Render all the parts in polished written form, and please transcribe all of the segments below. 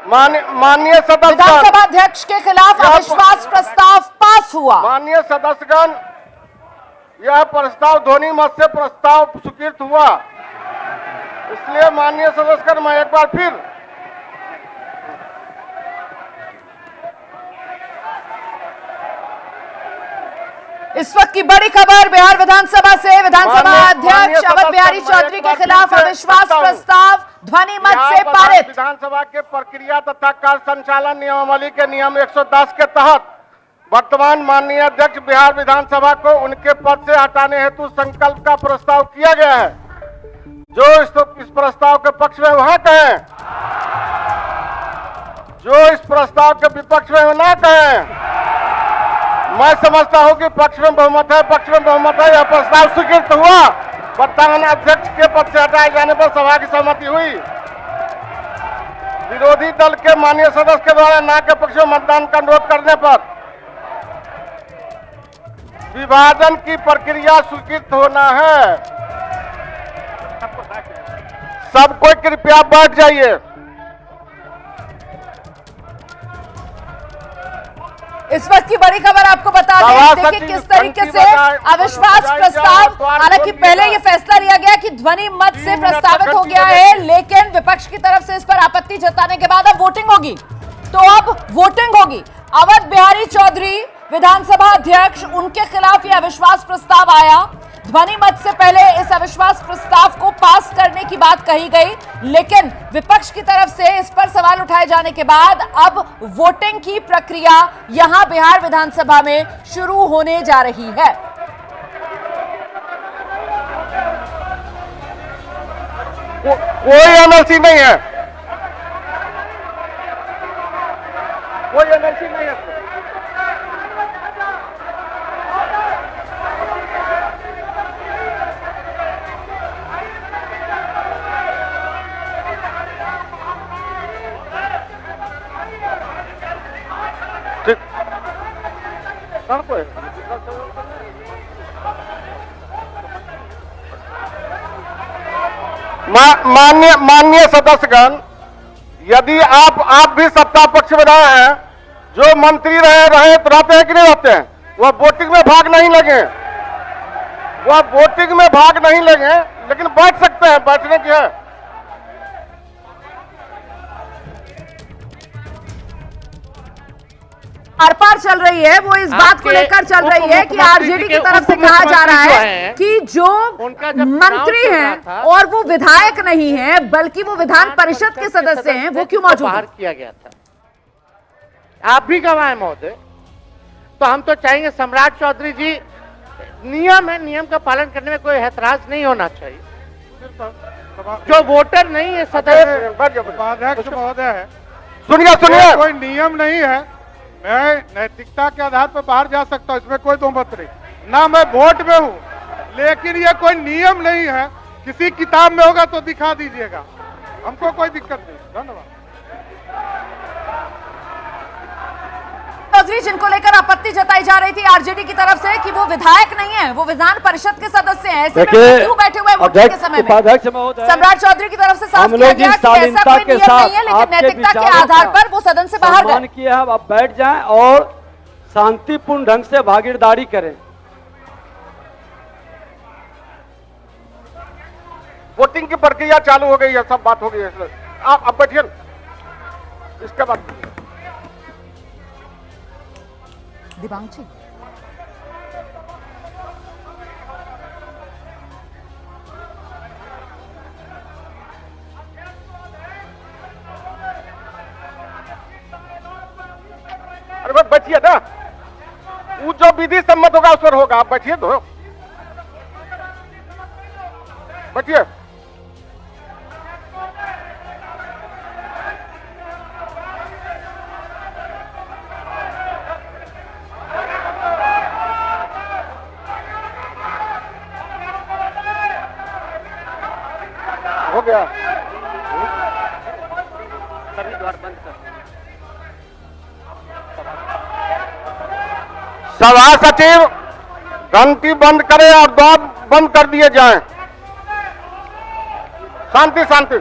माननीय सदस्य, विधानसभा अध्यक्ष के खिलाफ अविश्वास प्रस्ताव पास हुआ। माननीय सदस्यगण, यह प्रस्ताव ध्वनि मत से प्रस्ताव स्वीकृत हुआ। इसलिए माननीय सदस्यगण, मैं एक बार फिर इस वक्त की बड़ी खबर बिहार विधानसभा से, विधानसभा अध्यक्ष अवध बिहारी चौधरी के खिलाफ अविश्वास प्रस्ताव ध्वनि मत से पारित। विधानसभा के प्रक्रिया तथा कार्य संचालन नियमावली के नियम 110 के तहत वर्तमान माननीय अध्यक्ष बिहार विधानसभा को उनके पद से हटाने हेतु संकल्प का प्रस्ताव किया गया है। जो इस प्रस्ताव के पक्ष में वहां कहें, जो इस प्रस्ताव के विपक्ष में ना कहें। मैं समझता हूं कि पक्ष में बहुमत है, पक्ष में बहुमत है। यह प्रस्ताव स्वीकृत हुआ। वर्तमान अध्यक्ष के पद से हटाए जाने पर सभा की सहमति हुई। विरोधी दल के माननीय सदस्य के द्वारा ना के पक्ष में मतदान का अनुरोध करने पर विभाजन की प्रक्रिया स्वीकृत होना है। सब कोई कृपया बैठ जाइए। इस वक्त की बड़ी खबर आपको बता दें, देखिए किस तरीके से अविश्वास प्रस्ताव, हालांकि पहले ये फैसला लिया गया कि ध्वनि मत से प्रस्तावित हो गया है, लेकिन विपक्ष की तरफ से इस पर आपत्ति जताने के बाद अब वोटिंग होगी। तो अब वोटिंग होगी। अवध बिहारी चौधरी विधानसभा अध्यक्ष, उनके खिलाफ ये अविश्वास प्रस्ताव आया। ध्वनि मत से पहले इस अविश्वास प्रस्ताव को पास करने की बात कही गई, लेकिन विपक्ष की तरफ से इस पर सवाल उठाए जाने के बाद अब वोटिंग की प्रक्रिया यहां बिहार विधानसभा में शुरू होने जा रही है। कोई एमएलसी नहीं है, कोई एमएलसी नहीं है। माननीय सदस्यगण, यदि आप भी सत्ता पक्ष में रहे हैं, जो मंत्री रहे तो रहते हैं कि नहीं रहते हैं, वह वोटिंग में भाग नहीं लगे, वह वोटिंग में भाग नहीं लगे, लेकिन बैठ सकते हैं, बैठने की है। आर पार चल रही है, वो इस बात को लेकर चल रही है कि आरजेडी की तरफ से कहा जा रहा है कि जो मंत्री हैं और वो विधायक नहीं है बल्कि वो विधान परिषद के सदस्य हैं, वो क्यों मौजूद बाहर किया गया था। आप भी गवाह महोदय। तो हम तो चाहेंगे सम्राट चौधरी जी, नियम है, नियम का पालन करने में कोई ऐतराज नहीं होना चाहिए। जो वोटर नहीं है सदस्य, उपाध्यक्ष महोदय है, सुनिए, कोई नियम नहीं है। मैं नैतिकता के आधार पर बाहर जा सकता हूँ, इसमें कोई दो मत नहीं। ना मैं वोट में हूँ, लेकिन ये कोई नियम नहीं है। किसी किताब में होगा तो दिखा दीजिएगा, हमको कोई दिक्कत नहीं। धन्यवाद। चौधरी, जिनको लेकर आपत्ति जताई जा रही थी आरजेडी की तरफ से कि वो विधायक नहीं है, वो विधान परिषद के सदस्य हैं, ऐसे में क्यों बैठे हुए वोटिंग के समय में? सम्राट चौधरी की तरफ से साफ किया गया कि ऐसा कोई नियम नहीं है, लेकिन नैतिकता के आधार पर वो सदन से बाहर गए। किया है, अब बैठ जाएं और शांतिपूर्ण ढंग से भागीदारी करें। वोटिंग की प्रक्रिया चालू हो गई है, सब बात हो गई है। आप बैठिए, इसके बाद दिबांची। अरे भाई बैठिए ना, वो जो विधि सम्मत होगा उस पर होगा। आप बैठिए तो, बैठिए। हो गया, सभी द्वार बंद कर। सभा सचिव घंटी बंद करें और द्वार बंद कर दिए जाएं। शांति शांति।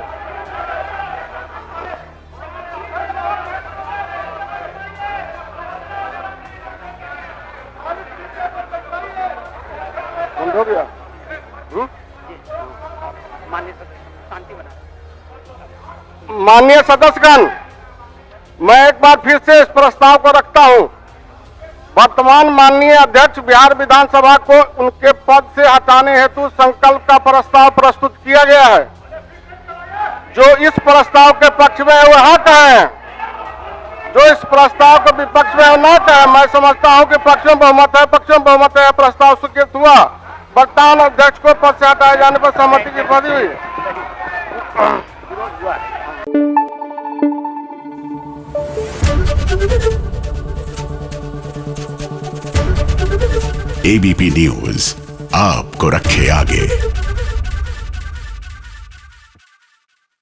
माननीय सदस्यगण, मैं एक बार फिर से इस प्रस्ताव को रखता हूं। वर्तमान माननीय अध्यक्ष बिहार विधानसभा को उनके पद से हटाने हेतु संकल्प का प्रस्ताव प्रस्तुत किया गया है। जो इस प्रस्ताव के पक्ष में है वह हाँ कहें, जो इस प्रस्ताव के विपक्ष में है ना कहें। मैं समझता हूं कि पक्ष में बहुमत है, पक्ष में बहुमत है, प्रस्ताव स्वीकृत हुआ। वर्तमान अध्यक्ष को पद से हटाए जाने पर सहमति की प्रति हुई। एबीपी न्यूज आपको रखे आगे।